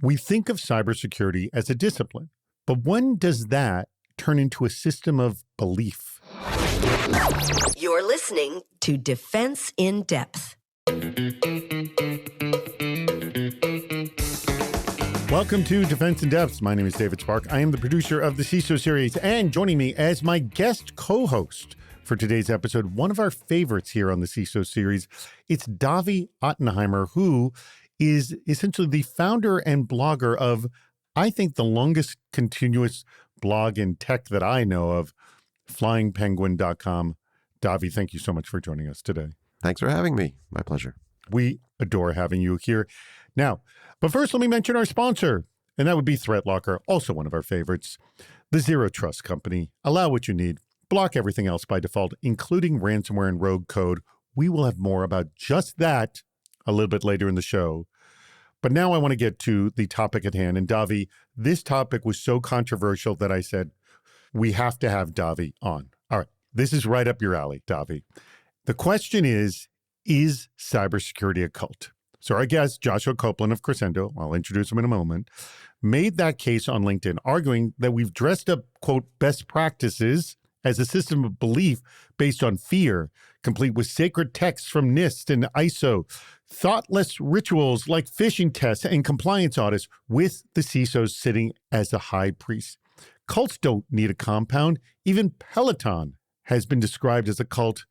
We think of cybersecurity as a discipline, but when does that turn into a system of belief? You're listening to Defense in Depth. Welcome to Defense in Depth. My name is David Spark. I am the producer of the CISO series, and joining me as my guest co-host for today's episode, one of our favorites here on the CISO series, it's Davi Ottenheimer, who is essentially the founder and blogger of, I think, the longest continuous blog in tech that I know of, flyingpenguin.com. Davi, thank you so much for joining us today. Thanks for having me. My pleasure. We adore having you here. Now, but first, let me mention our sponsor, and that would be ThreatLocker, also one of our favorites. The Zero Trust Company. Allow what you need. Block everything else by default, including ransomware and rogue code. We will have more about just that a little bit later in the show. But now I want to get to the topic at hand. And Davi, this topic was so controversial that I said, we have to have Davi on. All right. This is right up your alley, Davi. The question is cybersecurity a cult? So our guest, Joshua Copeland of Crescendo, I'll introduce him in a moment, made that case on LinkedIn, arguing that we've dressed up, quote, best practices as a system of belief based on fear, complete with sacred texts from NIST and ISO, thoughtless rituals like phishing tests and compliance audits, with the CISOs sitting as the high priest. Cults don't need a compound. Even Peloton has been described as a cult.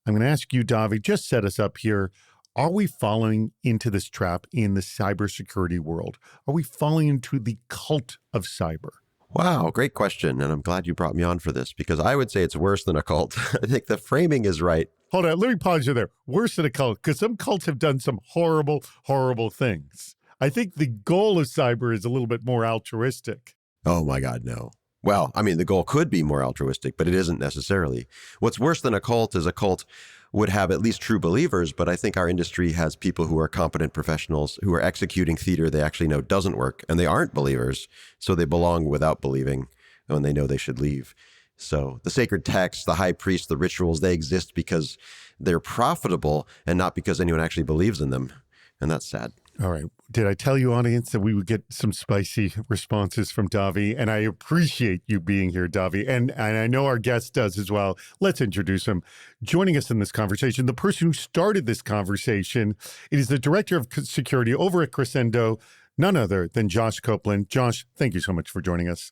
I'm going to ask you, Davi, just set us up here. Are we falling into this trap in the cybersecurity world? Are we falling into the cult of cyber? Wow, great question. And I'm glad you brought me on for this because I would say it's worse than a cult. I think the framing is right. Hold on, let me pause you there. Worse than a cult, because some cults have done some horrible, horrible things. I think the goal of cyber is a little bit more altruistic. Oh my God, no. Well, I mean, the goal could be more altruistic, but it isn't necessarily. What's worse than a cult is a cult would have at least true believers, but I think our industry has people who are competent professionals who are executing theater they actually know doesn't work, and they aren't believers, so they belong without believing when they know they should leave. So the sacred texts, the high priest, the rituals, they exist because they're profitable and not because anyone actually believes in them, and that's sad. All right. Did I tell you, audience, that we would get some spicy responses from Davi? And I appreciate you being here, Davi. And I know our guest does as well. Let's introduce him. Joining us in this conversation, the person who started this conversation, it is the Director of Security over at Crescendo, none other than Josh Copeland. Josh, thank you so much for joining us.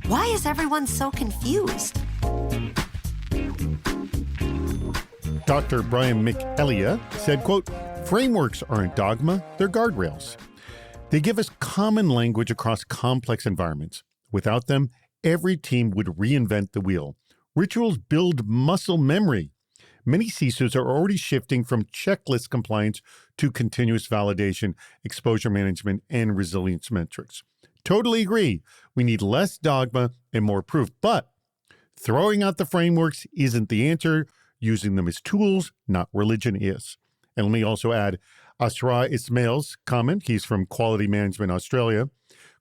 Why is everyone so confused? Dr. Brian McElia said, quote, frameworks aren't dogma, they're guardrails. They give us common language across complex environments. Without them, every team would reinvent the wheel. Rituals build muscle memory. Many CISOs are already shifting from checklist compliance to continuous validation, exposure management, and resilience metrics. Totally agree. We need less dogma and more proof. But throwing out the frameworks isn't the answer. Using them as tools, not religion, is. And let me also add Asra Ismail's comment. He's from Quality Management Australia.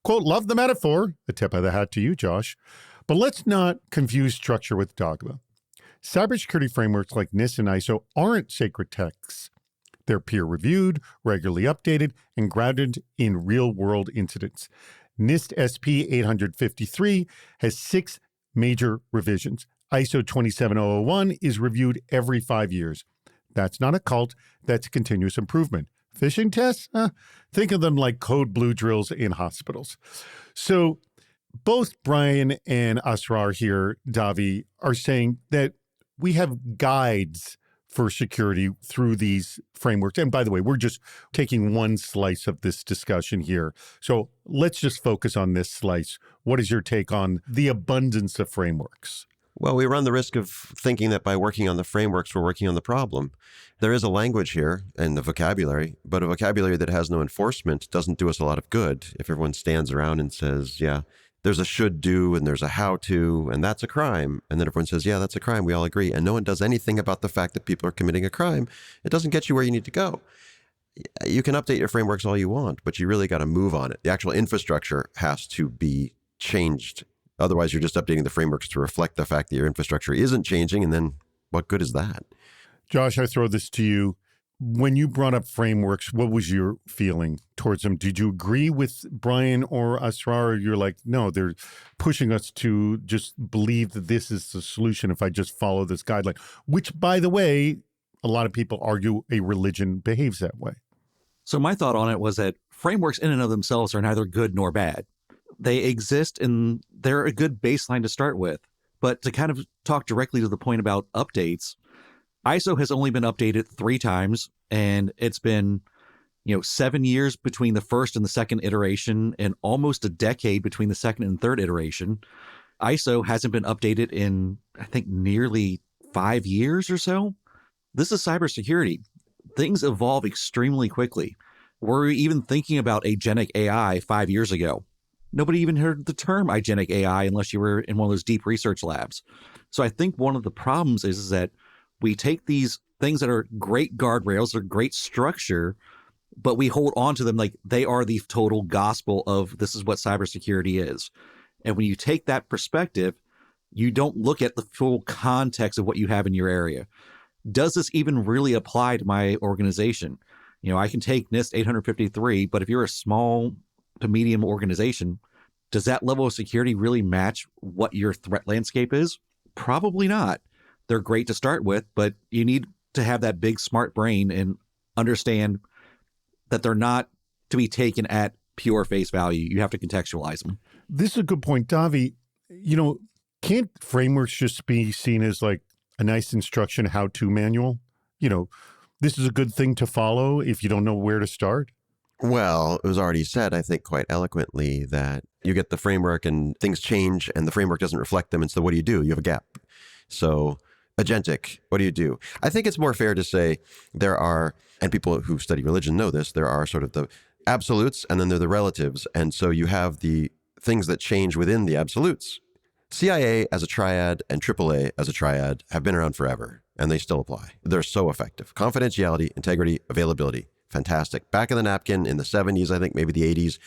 Quote, love the metaphor. A tip of the hat to you, Josh. But let's not confuse structure with dogma. Cybersecurity frameworks like NIST and ISO aren't sacred texts. They're peer-reviewed, regularly updated, and grounded in real-world incidents. NIST SP 853 has 6 major revisions. ISO 27001 is reviewed every 5 years. That's not a cult, that's continuous improvement. Phishing tests? Think of them like code blue drills in hospitals. So both Brian and Asrar here, Davi, are saying that we have guides for security through these frameworks. And by the way, we're just taking one slice of this discussion here. So let's just focus on this slice. What is your take on the abundance of frameworks? Well, we run the risk of thinking that by working on the frameworks, we're working on the problem. There is a language here and the vocabulary, but a vocabulary that has no enforcement doesn't do us a lot of good. If everyone stands around and says, yeah, there's a should do and there's a how to, and that's a crime. And then everyone says, yeah, that's a crime. We all agree. And no one does anything about the fact that people are committing a crime. It doesn't get you where you need to go. You can update your frameworks all you want, but you really got to move on it. The actual infrastructure has to be changed. Otherwise, you're just updating the frameworks to reflect the fact that your infrastructure isn't changing. And then what good is that? Josh, I throw this to you. When you brought up frameworks, what was your feeling towards them? Did you agree with Brian or Asrar, or you're like, no, they're pushing us to just believe that this is the solution if I just follow this guideline, which, by the way, a lot of people argue a religion behaves that way. So my thought on it was that frameworks in and of themselves are neither good nor bad. They exist and they're a good baseline to start with. But to kind of talk directly to the point about updates, ISO has only been updated 3 times, and it's been, 7 years between the first and the second iteration and almost a decade between the second and third iteration. ISO hasn't been updated in, I think, nearly 5 years or so. This is cybersecurity. Things evolve extremely quickly. We're even thinking about agentic AI 5 years ago. Nobody even heard the term agentic AI unless you were in one of those deep research labs. So I think one of the problems is that we take these things that are great guardrails, they're great structure, but we hold on to them like they are the total gospel of this is what cybersecurity is. And when you take that perspective, you don't look at the full context of what you have in your area. Does this even really apply to my organization? I can take NIST 853, but if you're a small to medium organization, does that level of security really match what your threat landscape is? Probably not. They're great to start with, but you need to have that big smart brain and understand that they're not to be taken at pure face value. You have to contextualize them. This is a good point, Davi. Can't frameworks just be seen as like a nice instruction how-to manual? This is a good thing to follow if you don't know where to start? Well, it was already said, I think, quite eloquently that you get the framework and things change and the framework doesn't reflect them. And so what do? You have a gap. So agentic, what do? I think it's more fair to say there are, and people who study religion know this, there are sort of the absolutes and then there are the relatives. And so you have the things that change within the absolutes. CIA as a triad and AAA as a triad have been around forever, and they still apply. They're so effective. Confidentiality, integrity, availability, fantastic. Back in the napkin in the 70s, I think, maybe the 80s,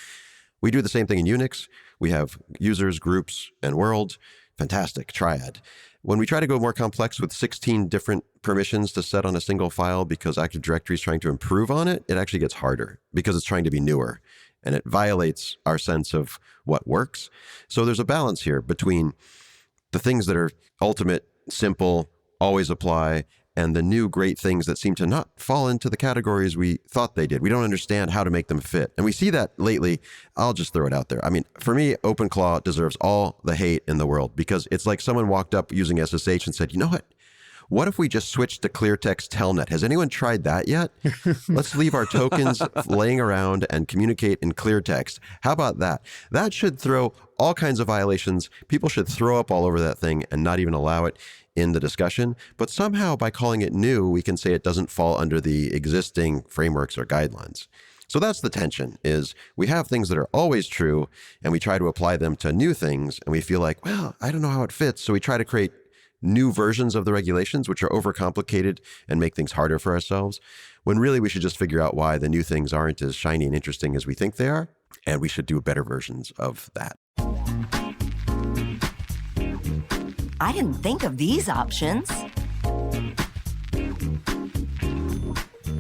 we do the same thing in Unix. We have users, groups, and world. Fantastic, triad. When we try to go more complex with 16 different permissions to set on a single file because Active Directory is trying to improve on it, it actually gets harder because it's trying to be newer. And it violates our sense of what works. So there's a balance here between the things that are ultimate, simple, always apply, and the new great things that seem to not fall into the categories we thought they did. We don't understand how to make them fit. And we see that lately. I'll just throw it out there. I mean, for me, OpenClaw deserves all the hate in the world because it's like someone walked up using SSH and said, you know what? What if we just switch to clear text telnet? Has anyone tried that yet? Let's leave our tokens laying around and communicate in clear text. How about that? That should throw all kinds of violations. People should throw up all over that thing and not even allow it in the discussion. But somehow by calling it new, we can say it doesn't fall under the existing frameworks or guidelines. So that's the tension, is we have things that are always true and we try to apply them to new things and we feel like, well, I don't know how it fits. So we try to create new versions of the regulations, which are overcomplicated and make things harder for ourselves, when really we should just figure out why the new things aren't as shiny and interesting as we think they are, and we should do better versions of that. I didn't think of these options.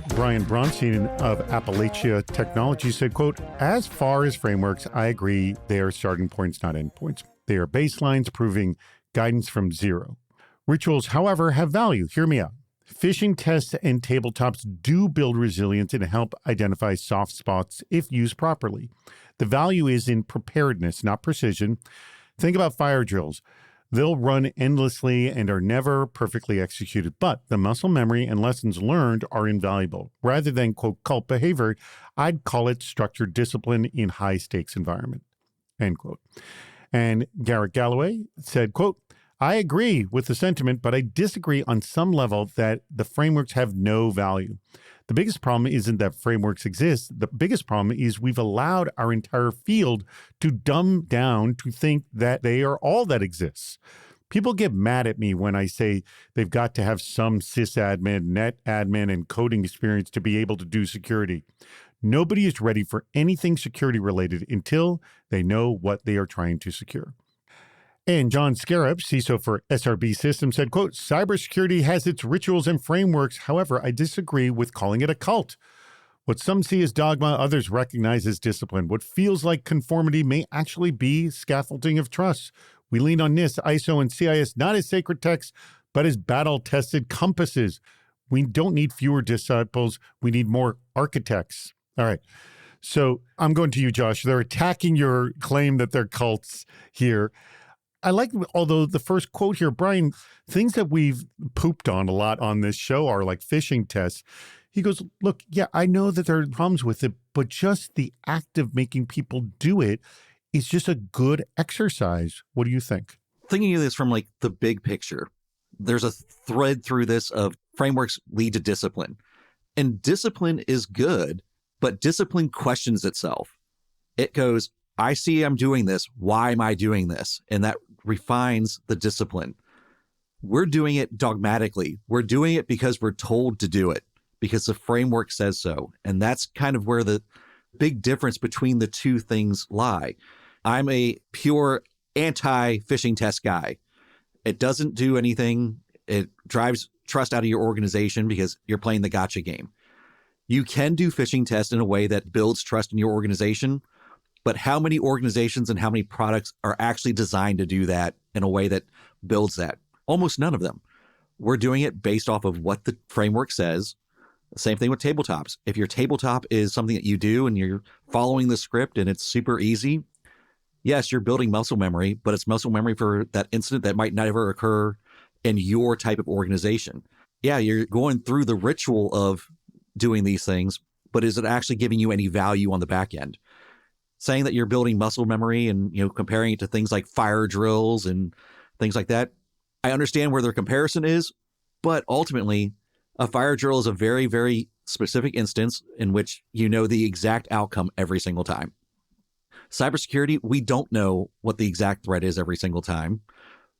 Brian Bronstein of Appalachia Technology said, quote, as far as frameworks, I agree they are starting points, not endpoints. They are baselines proving guidance from zero. Rituals, however, have value. Hear me out. Phishing tests and tabletops do build resilience and help identify soft spots if used properly. The value is in preparedness, not precision. Think about fire drills. They'll run endlessly and are never perfectly executed, but the muscle memory and lessons learned are invaluable. Rather than, quote, cult behavior, I'd call it structured discipline in high-stakes environment, end quote. And Garrett Galloway said, quote, I agree with the sentiment, but I disagree on some level that the frameworks have no value. The biggest problem isn't that frameworks exist. The biggest problem is we've allowed our entire field to dumb down to think that they are all that exists. People get mad at me when I say they've got to have some sysadmin, net admin, and coding experience to be able to do security. Nobody is ready for anything security related until they know what they are trying to secure. And John Scarab, CISO for SRB Systems, said, quote, cybersecurity has its rituals and frameworks. However, I disagree with calling it a cult. What some see as dogma, others recognize as discipline. What feels like conformity may actually be scaffolding of trust. We lean on NIST, ISO, and CIS not as sacred texts, but as battle-tested compasses. We don't need fewer disciples. We need more architects. All right. So I'm going to you, Josh. They're attacking your claim that they're cults here. I like, although the first quote here, Brian, things that we've pooped on a lot on this show are like phishing tests. He goes, look, yeah, I know that there are problems with it, but just the act of making people do it is just a good exercise. What do you think? Thinking of this from like the big picture, there's a thread through this of frameworks lead to discipline. And discipline is good, but discipline questions itself. It goes, I see I'm doing this. Why am I doing this? And that refines the discipline. We're doing it dogmatically. We're doing it because we're told to do it, because the framework says so. And that's kind of where the big difference between the two things lie. I'm a pure anti-phishing test guy. It doesn't do anything. It drives trust out of your organization because you're playing the gotcha game. You can do phishing tests in a way that builds trust in your organization, but how many organizations and how many products are actually designed to do that in a way that builds that? Almost none of them. We're doing it based off of what the framework says. Same thing with tabletops. If your tabletop is something that you do and you're following the script and it's super easy, yes, you're building muscle memory, but it's muscle memory for that incident that might never occur in your type of organization. Yeah, you're going through the ritual of doing these things, but is it actually giving you any value on the back end? Saying that you're building muscle memory and, comparing it to things like fire drills and things like that, I understand where their comparison is, but ultimately, a fire drill is a very, very specific instance in which you know the exact outcome every single time. Cybersecurity, we don't know what the exact threat is every single time.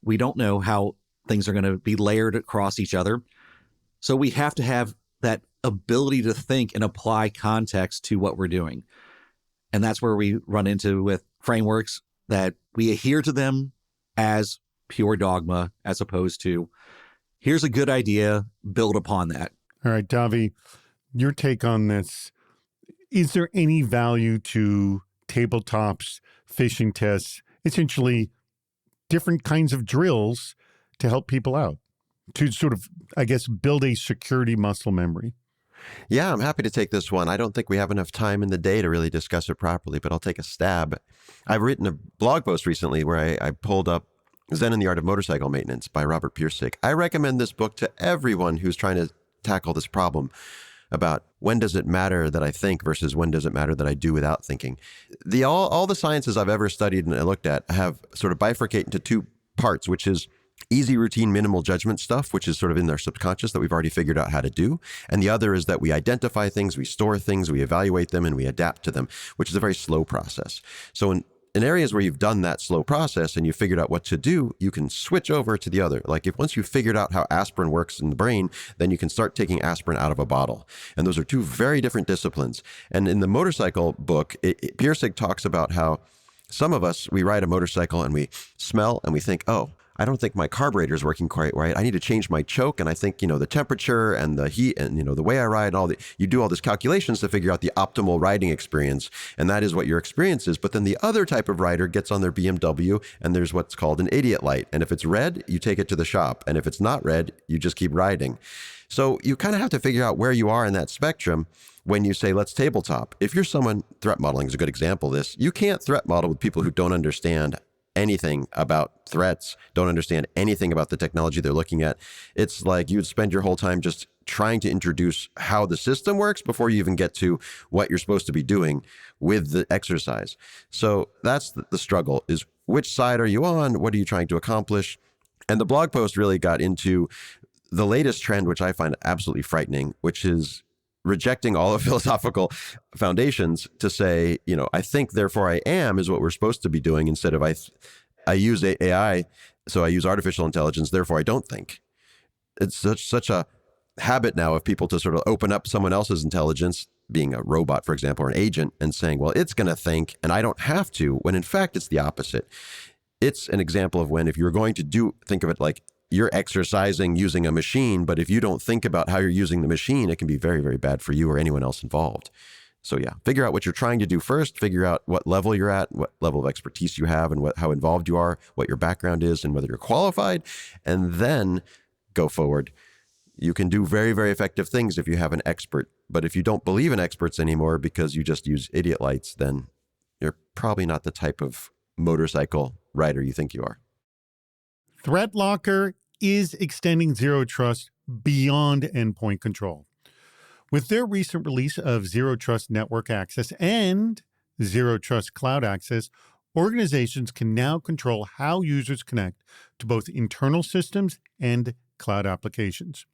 We don't know how things are going to be layered across each other. So we have to have that ability to think and apply context to what we're doing. And that's where we run into with frameworks that we adhere to them as pure dogma, as opposed to, here's a good idea, build upon that. All right, Davi, your take on this. Is there any value to tabletops, phishing tests, essentially different kinds of drills to help people out, to sort of, I guess, build a security muscle memory? Yeah, I'm happy to take this one. I don't think we have enough time in the day to really discuss it properly, but I'll take a stab. I've written a blog post recently where I pulled up Zen and the Art of Motorcycle Maintenance by Robert Piersick. I recommend this book to everyone who's trying to tackle this problem about when does it matter that I think versus when does it matter that I do without thinking. All the sciences I've ever studied and looked at have sort of bifurcated into two parts, which is easy, routine, minimal judgment stuff, which is sort of in their subconscious that we've already figured out how to do. And the other is that we identify things, we store things, we evaluate them, and we adapt to them, which is a very slow process. So in areas where you've done that slow process and you figured out what to do, you can switch over to the other. Like if once you've figured out how aspirin works in the brain, then you can start taking aspirin out of a bottle. And those are two very different disciplines. And in the motorcycle book, Piersick talks about how some of us, we ride a motorcycle and we smell and we think, oh, I don't think my carburetor is working quite right. I need to change my choke. And I think, the temperature and the heat and, the way I ride, you do all these calculations to figure out the optimal riding experience. And that is what your experience is. But then the other type of rider gets on their BMW and there's what's called an idiot light. And if it's red, you take it to the shop. And if it's not red, you just keep riding. So you kind of have to figure out where you are in that spectrum when you say, let's tabletop. If you're someone, threat modeling is a good example of this. You can't threat model with people who don't understand anything about threats, don't understand anything about the technology they're looking at. It's like you'd spend your whole time just trying to introduce how the system works before you even get to what you're supposed to be doing with the exercise. So that's the struggle, is which side are you on? What are you trying to accomplish? And the blog post really got into the latest trend, which I find absolutely frightening, which is rejecting all of philosophical foundations to say, I think, therefore I am is what we're supposed to be doing, instead of I use AI, so I use artificial intelligence, therefore I don't think. It's such a habit now of people to sort of open up someone else's intelligence, being a robot, for example, or an agent, and saying, well, it's going to think and I don't have to, when in fact it's the opposite. it's an example of when if you're going to think of it like you're exercising using a machine, but if you don't think about how you're using the machine, it can be very, very bad for you or anyone else involved. So yeah, figure out what you're trying to do first, figure out what level you're at, what level of expertise you have, and how involved you are, what your background is, and whether you're qualified, and then go forward. You can do very, very effective things if you have an expert. But if you don't believe in experts anymore because you just use idiot lights, then you're probably not the type of motorcycle rider you think you are. ThreatLocker is extending zero trust beyond endpoint control. With their recent release of Zero Trust Network Access and Zero Trust Cloud Access, organizations can now control how users connect to both internal systems and cloud applications.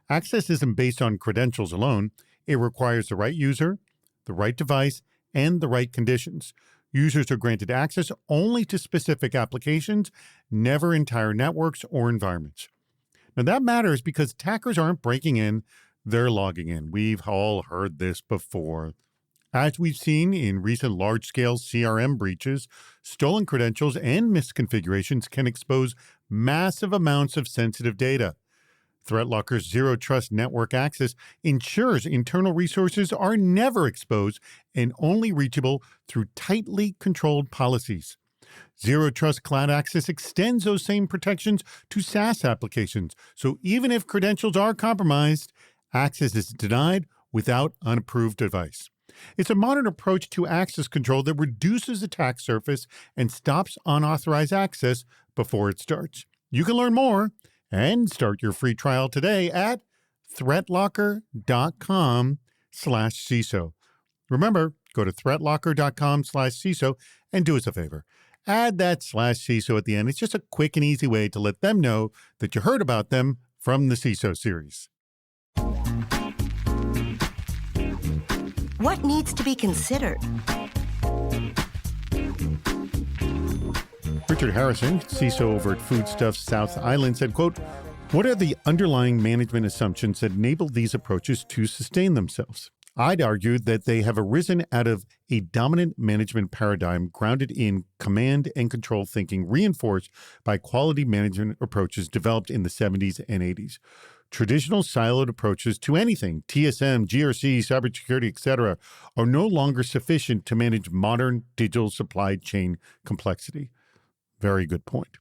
Access isn't based on credentials alone. It requires the right user, the right device, and the right conditions. Users are granted access only to specific applications, never entire networks or environments. Now that matters because attackers aren't breaking in, they're logging in. We've all heard this before. As we've seen in recent large-scale CRM breaches, stolen credentials and misconfigurations can expose massive amounts of sensitive data. ThreatLocker's Zero Trust Network Access ensures internal resources are never exposed and only reachable through tightly controlled policies. Zero Trust Cloud Access extends those same protections to SaaS applications, so even if credentials are compromised, access is denied without an approved device. It's a modern approach to access control that reduces attack surface and stops unauthorized access before it starts. You can learn more and start your free trial today at threatlocker.com/CISO. Remember, go to threatlocker.com/CISO and do us a favor. Add that /CISO at the end. It's just a quick and easy way to let them know that you heard about them from the CISO series. What needs to be considered? Richard Harrison, CISO over at Foodstuffs South Island, said, quote, "What are the underlying management assumptions that enable these approaches to sustain themselves? I'd argue that they have arisen out of a dominant management paradigm grounded in command and control thinking, reinforced by quality management approaches developed in the 70s and 80s. Traditional siloed approaches to anything, TSM, GRC, cybersecurity, etc., are no longer sufficient to manage modern digital supply chain complexity." Very good point.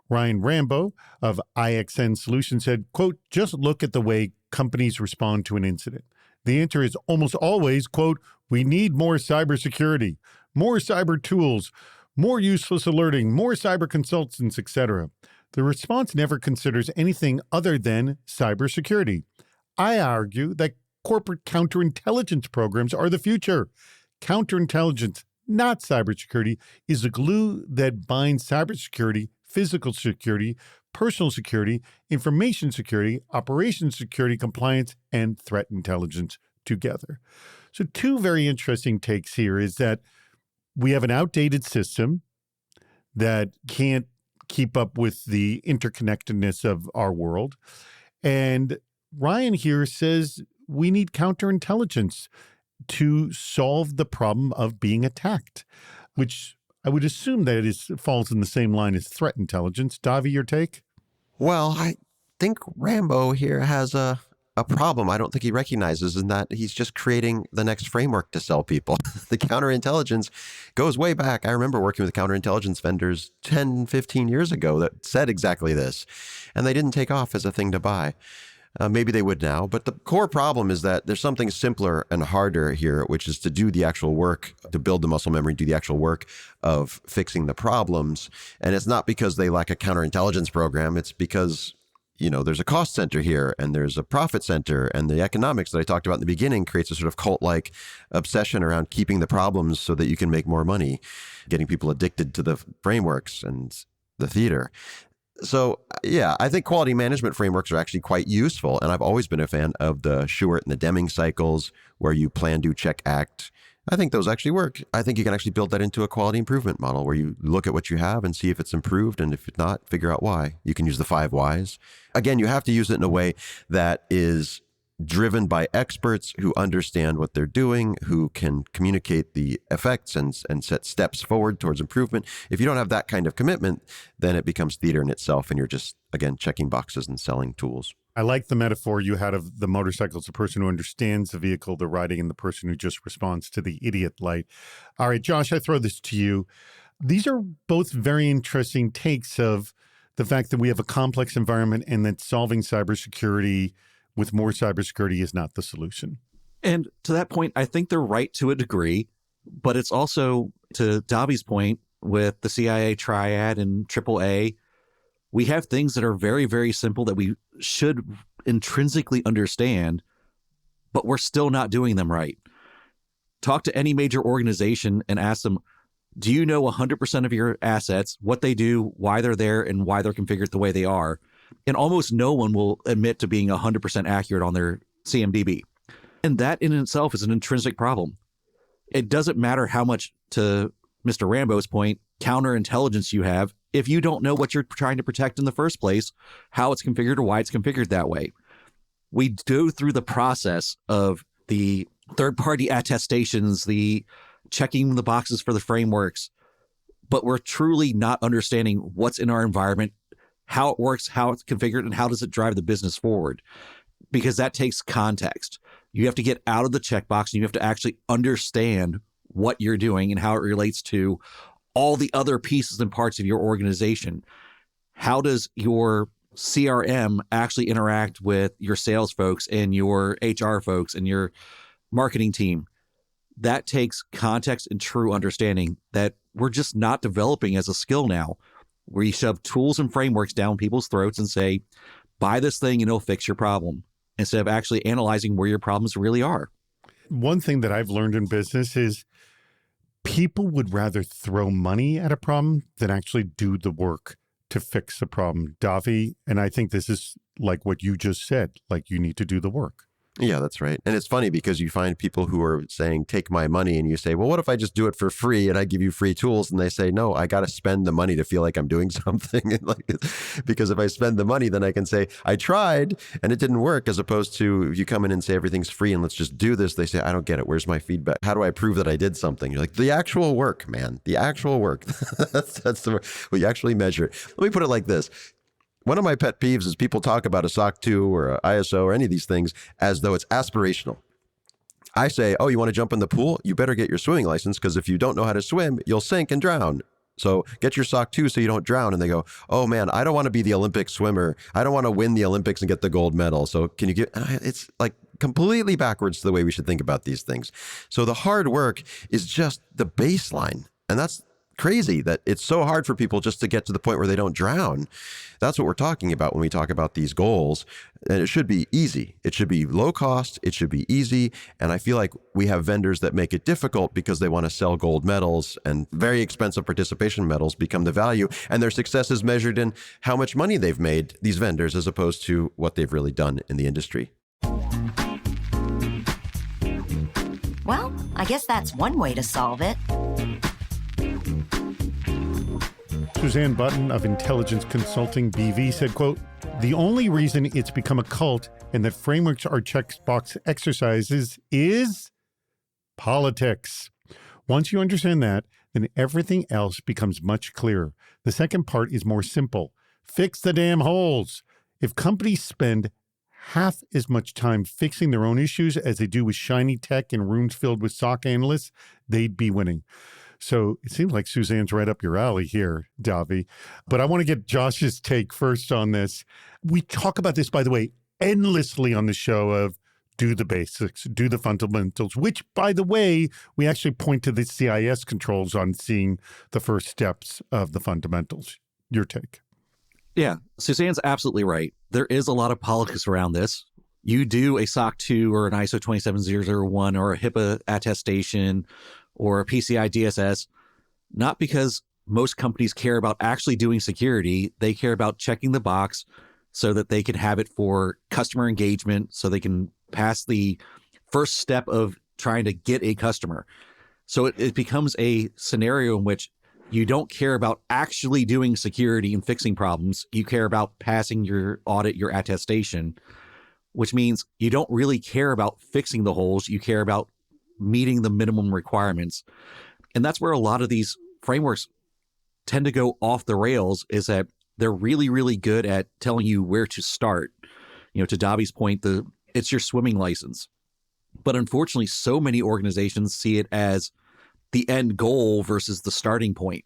Ryan Rambo of IXN Solutions said, quote, "Just look at the way companies respond to an incident. The answer is almost always, quote, we need more cybersecurity, more cyber tools, more useless alerting, more cyber consultants, etc. The response never considers anything other than cybersecurity. I argue that corporate counterintelligence programs are the future. Counterintelligence, not cybersecurity, is the glue that binds cybersecurity, physical security, personal security, information security, operations security, compliance, and threat intelligence together." So two very interesting takes here is that we have an outdated system that can't keep up with the interconnectedness of our world. And Ryan here says we need counterintelligence to solve the problem of being attacked, which I would assume that falls in the same line as threat intelligence. Davi, your take? Well, I think Rambo here has a problem I don't think he recognizes, in that he's just creating the next framework to sell people. The counterintelligence goes way back. I remember working with counterintelligence vendors 10, 15 years ago that said exactly this, and they didn't take off as a thing to buy. Maybe they would now, but the core problem is that there's something simpler and harder here, which is to do the actual work, to build the muscle memory, do the actual work of fixing the problems. And it's not because they lack a counterintelligence program. It's because, there's a cost center here and there's a profit center, and the economics that I talked about in the beginning creates a sort of cult-like obsession around keeping the problems so that you can make more money, getting people addicted to the frameworks and the theater. So, yeah, I think quality management frameworks are actually quite useful. And I've always been a fan of the Shewhart and the Deming cycles, where you plan, do, check, act. I think those actually work. I think you can actually build that into a quality improvement model where you look at what you have and see if it's improved. And if it's not, figure out why. You can use the 5 whys. Again, you have to use it in a way that is driven by experts who understand what they're doing, who can communicate the effects and set steps forward towards improvement. If you don't have that kind of commitment, then it becomes theater in itself, and you're just, again, checking boxes and selling tools. I like the metaphor you had of the motorcycle as the person who understands the vehicle they're riding and the person who just responds to the idiot light. All right, Josh, I throw this to you. These are both very interesting takes of the fact that we have a complex environment and that solving cybersecurity with more cybersecurity is not the solution. And to that point, I think they're right to a degree, but it's also, to Davi's point, with the CIA triad and AAA, we have things that are very, very simple that we should intrinsically understand, but we're still not doing them right. Talk to any major organization and ask them, do you know 100% of your assets, what they do, why they're there, and why they're configured the way they are? And almost no one will admit to being 100% accurate on their CMDB. And that in itself is an intrinsic problem. It doesn't matter how much, to Mr. Rambo's point, counterintelligence you have, if you don't know what you're trying to protect in the first place, how it's configured or why it's configured that way. We go through the process of the third-party attestations, the checking the boxes for the frameworks, but we're truly not understanding what's in our environment, how it works, how it's configured, and how does it drive the business forward? Because that takes context. You have to get out of the checkbox and you have to actually understand what you're doing and how it relates to all the other pieces and parts of your organization. How does your CRM actually interact with your sales folks and your HR folks and your marketing team? That takes context and true understanding that we're just not developing as a skill now. We shove tools and frameworks down people's throats and say, buy this thing and it'll fix your problem, instead of actually analyzing where your problems really are. One thing that I've learned in business is people would rather throw money at a problem than actually do the work to fix the problem. Davi, and I think this is like what you just said, like you need to do the work. Yeah, that's right. And it's funny because you find people who are saying, take my money, and you say, well, what if I just do it for free and I give you free tools? And they say, no, I got to spend the money to feel like I'm doing something. And because if I spend the money, then I can say, I tried and it didn't work, as opposed to if you come in and say everything's free and let's just do this. They say, I don't get it. Where's my feedback? How do I prove that I did something? You're like, the actual work, man, the actual work. that's the work. Well, you actually measure it. Let me put it like this. One of my pet peeves is people talk about a SOC 2 or a ISO or any of these things as though it's aspirational. I say, oh, you want to jump in the pool? You better get your swimming license, because if you don't know how to swim, you'll sink and drown. So get your SOC 2 so you don't drown. And they go, oh man, I don't want to be the Olympic swimmer. I don't want to win the Olympics and get the gold medal. So can you get, it's like completely backwards to the way we should think about these things. So the hard work is just the baseline. And that's crazy that it's so hard for people just to get to the point where they don't drown. That's what we're talking about when we talk about these goals. And it should be easy. It should be low cost. It should be easy. And I feel like we have vendors that make it difficult because they want to sell gold medals, and very expensive participation medals become the value. And their success is measured in how much money they've made, these vendors, as opposed to what they've really done in the industry. Well, I guess that's one way to solve it. Suzanne Button of Intelligence Consulting BV said, quote, the only reason it's become a cult and that frameworks are checkbox exercises is politics. Once you understand that, then everything else becomes much clearer. The second part is more simple. Fix the damn holes. If companies spend half as much time fixing their own issues as they do with shiny tech and rooms filled with SOC analysts, they'd be winning. So it seems like Suzanne's right up your alley here, Davi. But I want to get Josh's take first on this. We talk about this, by the way, endlessly on the show of do the basics, do the fundamentals, which, by the way, we actually point to the CIS controls on seeing the first steps of the fundamentals. Your take. Yeah, Suzanne's absolutely right. There is a lot of politics around this. You do a SOC 2 or an ISO 27001 or a HIPAA attestation or a PCI DSS, not because most companies care about actually doing security. They care about checking the box so that they can have it for customer engagement, so they can pass the first step of trying to get a customer. So it becomes a scenario in which you don't care about actually doing security and fixing problems. You care about passing your audit, your attestation. which means you don't really care about fixing the holes. You care about meeting the minimum requirements. And that's where a lot of these frameworks tend to go off the rails, is that they're really, really good at telling you where to start. To Davi's point, it's your swimming license. But unfortunately, so many organizations see it as the end goal versus the starting point.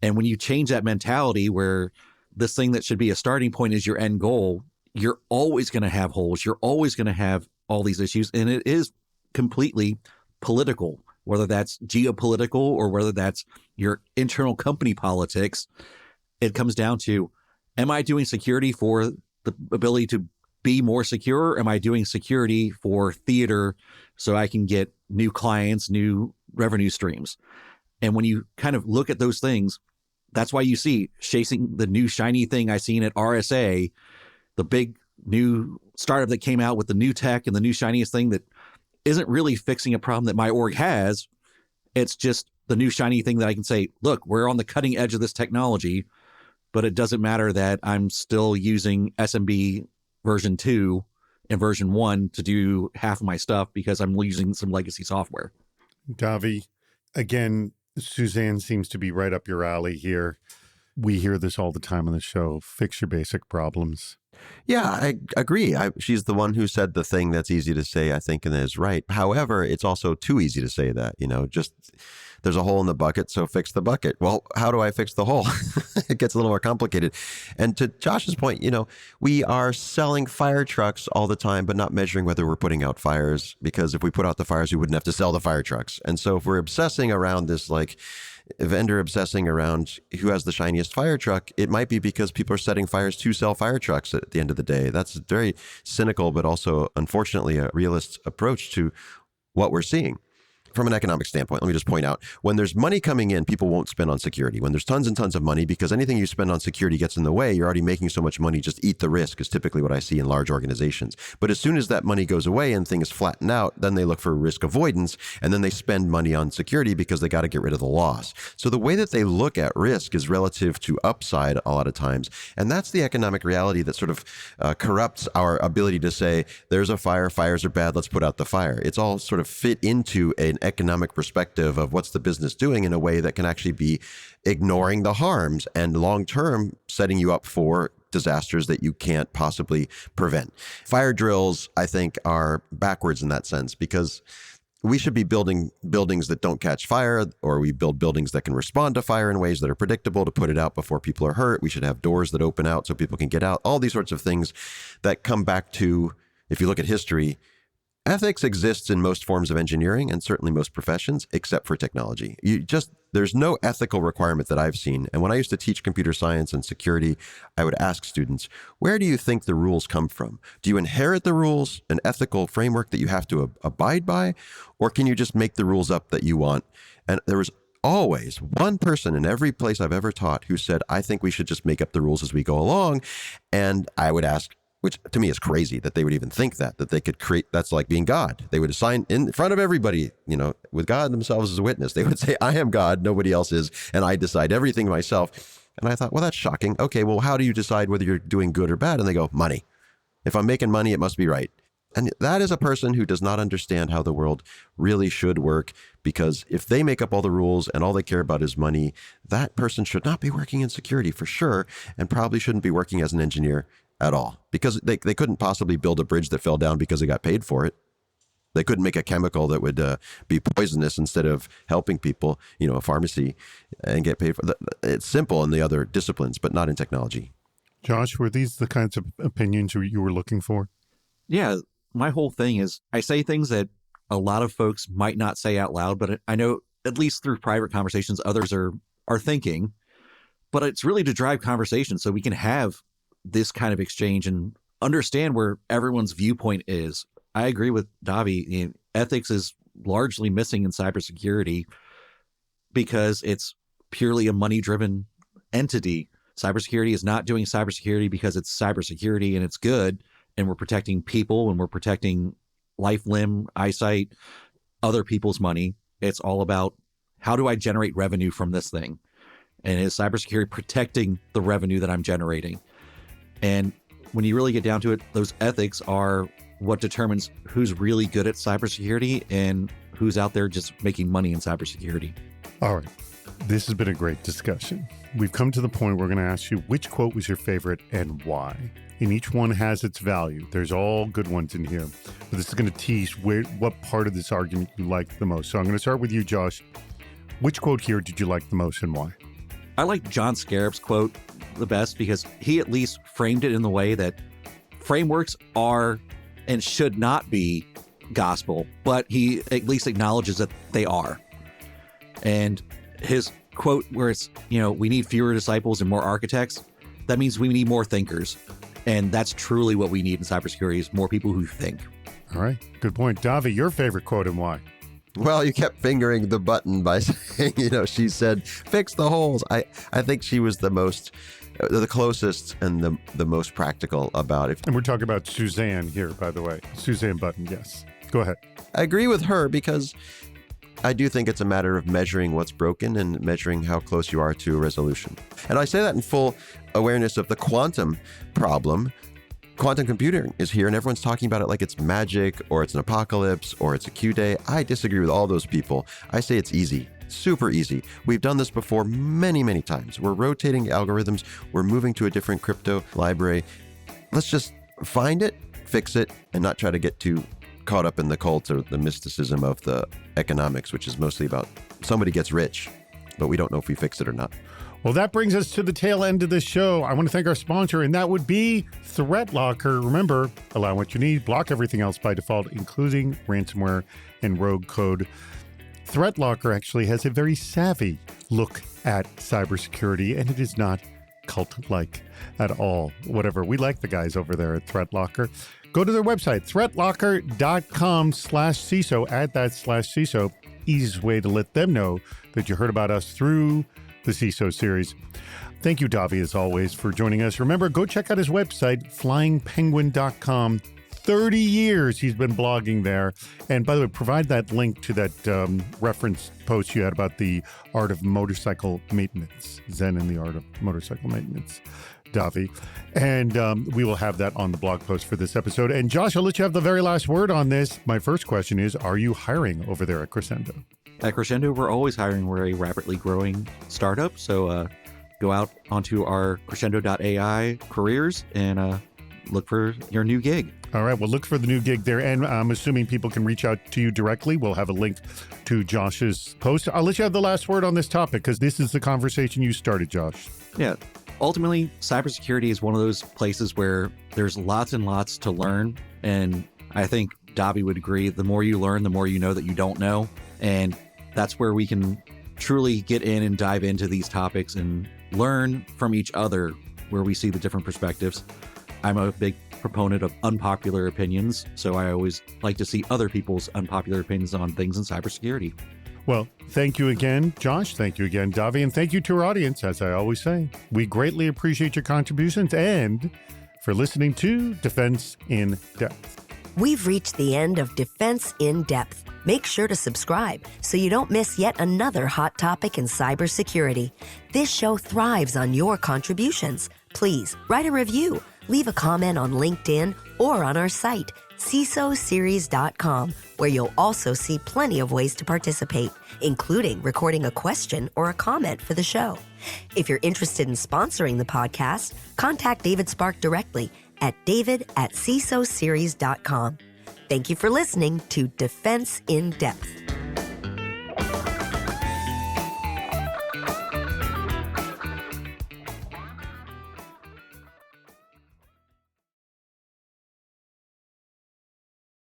And when you change that mentality where this thing that should be a starting point is your end goal, you're always going to have holes. You're always going to have all these issues. And it is completely political, whether that's geopolitical or whether that's your internal company politics. It comes down to, am I doing security for the ability to be more secure? Or am I doing security for theater so I can get new clients, new revenue streams? And when you kind of look at those things, that's why you see chasing the new shiny thing I seen at RSA, the big new startup that came out with the new tech and the new shiniest thing that isn't really fixing a problem that my org has. It's just the new shiny thing that I can say, look, we're on the cutting edge of this technology, but it doesn't matter that I'm still using SMB version 2 and version 1 to do half of my stuff because I'm using some legacy software. Davi, again, Suzanne seems to be right up your alley here. We hear this all the time on the show. Fix your basic problems. Yeah, I agree. She's the one who said the thing that's easy to say, I think, and is right. However, it's also too easy to say that, just there's a hole in the bucket, so fix the bucket. Well, how do I fix the hole? It gets a little more complicated. And to Josh's point, we are selling fire trucks all the time, but not measuring whether we're putting out fires, because if we put out the fires, we wouldn't have to sell the fire trucks. And so if we're obsessing around this, like, vendor obsessing around who has the shiniest fire truck, it might be because people are setting fires to sell fire trucks at the end of the day. That's very cynical, but also, unfortunately, a realist approach to what we're seeing. From an economic standpoint, let me just point out, when there's money coming in, people won't spend on security. When there's tons and tons of money, because anything you spend on security gets in the way, you're already making so much money, just eat the risk is typically what I see in large organizations. But as soon as that money goes away and things flatten out, then they look for risk avoidance, and then they spend money on security because they got to get rid of the loss. So the way that they look at risk is relative to upside a lot of times. And that's the economic reality that sort of corrupts our ability to say, there's a fire, fires are bad, let's put out the fire. It's all sort of fit into an economic perspective of what's the business doing in a way that can actually be ignoring the harms and long-term setting you up for disasters that you can't possibly prevent. Fire drills, I think, are backwards in that sense, because we should be building buildings that don't catch fire, or we build buildings that can respond to fire in ways that are predictable to put it out before people are hurt. We should have doors that open out so people can get out. All these sorts of things that come back to, if you look at history, ethics exists in most forms of engineering and certainly most professions, except for technology. There's no ethical requirement that I've seen. And when I used to teach computer science and security, I would ask students, where do you think the rules come from? Do you inherit the rules, an ethical framework that you have to abide by? Or can you just make the rules up that you want? And there was always one person in every place I've ever taught who said, I think we should just make up the rules as we go along. And I would ask, which to me is crazy that they would even think that they could create, that's like being God. They would assign in front of everybody, with God themselves as a witness. They would say, I am God, nobody else is, and I decide everything myself. And I thought, well, that's shocking. Okay, well, how do you decide whether you're doing good or bad? And they go, money. If I'm making money, it must be right. And that is a person who does not understand how the world really should work, because if they make up all the rules and all they care about is money, that person should not be working in security for sure, and probably shouldn't be working as an engineer at all, because they couldn't possibly build a bridge that fell down because they got paid for it. They couldn't make a chemical that would be poisonous instead of helping people, a pharmacy, and get paid for it. It's simple in the other disciplines, but not in technology. Josh, were these the kinds of opinions you were looking for? Yeah, my whole thing is I say things that a lot of folks might not say out loud, but I know at least through private conversations, others are thinking. But it's really to drive conversation so we can have this kind of exchange and understand where everyone's viewpoint is. I agree with Davi. Ethics is largely missing in cybersecurity because it's purely a money-driven entity. Cybersecurity is not doing cybersecurity because it's cybersecurity and it's good, and we're protecting people and we're protecting life, limb, eyesight, other people's money. It's all about, how do I generate revenue from this thing? And is cybersecurity protecting the revenue that I'm generating? And when you really get down to it, those ethics are what determines who's really good at cybersecurity and who's out there just making money in cybersecurity. All right. This has been a great discussion. We've come to the point where we're going to ask you which quote was your favorite and why. And each one has its value. There's all good ones in here. But this is going to tease what part of this argument you liked the most. So I'm going to start with you, Josh. Which quote here did you like the most and why? I like John Scarab's quote the best because he at least framed it in the way that frameworks are and should not be gospel, but he at least acknowledges that they are. And his quote where it's, we need fewer disciples and more architects, that means we need more thinkers. And that's truly what we need in cybersecurity is more people who think. All right. Good point. Davi, your favorite quote and why? Well, you kept fingering the button by saying, she said, fix the holes. I think she was the closest and the most practical about it. And we're talking about Suzanne here, by the way. Suzanne Button, yes. Go ahead. I agree with her because I do think it's a matter of measuring what's broken and measuring how close you are to a resolution. And I say that in full awareness of the quantum problem. Quantum computing is here and everyone's talking about it like it's magic or it's an apocalypse or it's a Q-day. I disagree with all those people. I say it's easy, super easy. We've done this before many, many times. We're rotating algorithms. We're moving to a different crypto library. Let's just find it, fix it, and not try to get too caught up in the cult or the mysticism of the economics, which is mostly about somebody gets rich, but we don't know if we fix it or not. Well, that brings us to the tail end of this show. I want to thank our sponsor, and that would be ThreatLocker. Remember, allow what you need, block everything else by default, including ransomware and rogue code. ThreatLocker actually has a very savvy look at cybersecurity, and it is not cult-like at all. Whatever. We like the guys over there at ThreatLocker. Go to their website, threatlocker.com/CISO. Add that /CISO. Easiest way to let them know that you heard about us through the CISO series. Thank you, Davi, as always, for joining us. Remember, go check out his website, flyingpenguin.com. 30 years he's been blogging there. And by the way, provide that link to that reference post you had about the art of motorcycle maintenance, Zen in the art of motorcycle maintenance, Davi. And we will have that on the blog post for this episode. And Josh, I'll let you have the very last word on this. My first question is, are you hiring over there at Crescendo? At Crescendo, we're always hiring. We're a rapidly growing startup. So go out onto our crescendo.ai careers and look for your new gig. All right. Well, look for the new gig there. And I'm assuming people can reach out to you directly. We'll have a link to Josh's post. I'll let you have the last word on this topic because this is the conversation you started, Josh. Yeah. Ultimately, cybersecurity is one of those places where there's lots and lots to learn. And I think Davi would agree. The more you learn, the more you know that you don't know. And that's where we can truly get in and dive into these topics and learn from each other where we see the different perspectives. I'm a big proponent of unpopular opinions, so I always like to see other people's unpopular opinions on things in cybersecurity. Well, thank you again, Josh. Thank you again, Davi. And thank you to our audience, as I always say. We greatly appreciate your contributions and for listening to Defense in Depth. We've reached the end of Defense in Depth. Make sure to subscribe so you don't miss yet another hot topic in cybersecurity. This show thrives on your contributions. Please write a review, leave a comment on LinkedIn or on our site, CISOseries.com, where you'll also see plenty of ways to participate, including recording a question or a comment for the show. If you're interested in sponsoring the podcast, contact David Spark directly at david@CISOseries.com. Thank you for listening to Defense in Depth.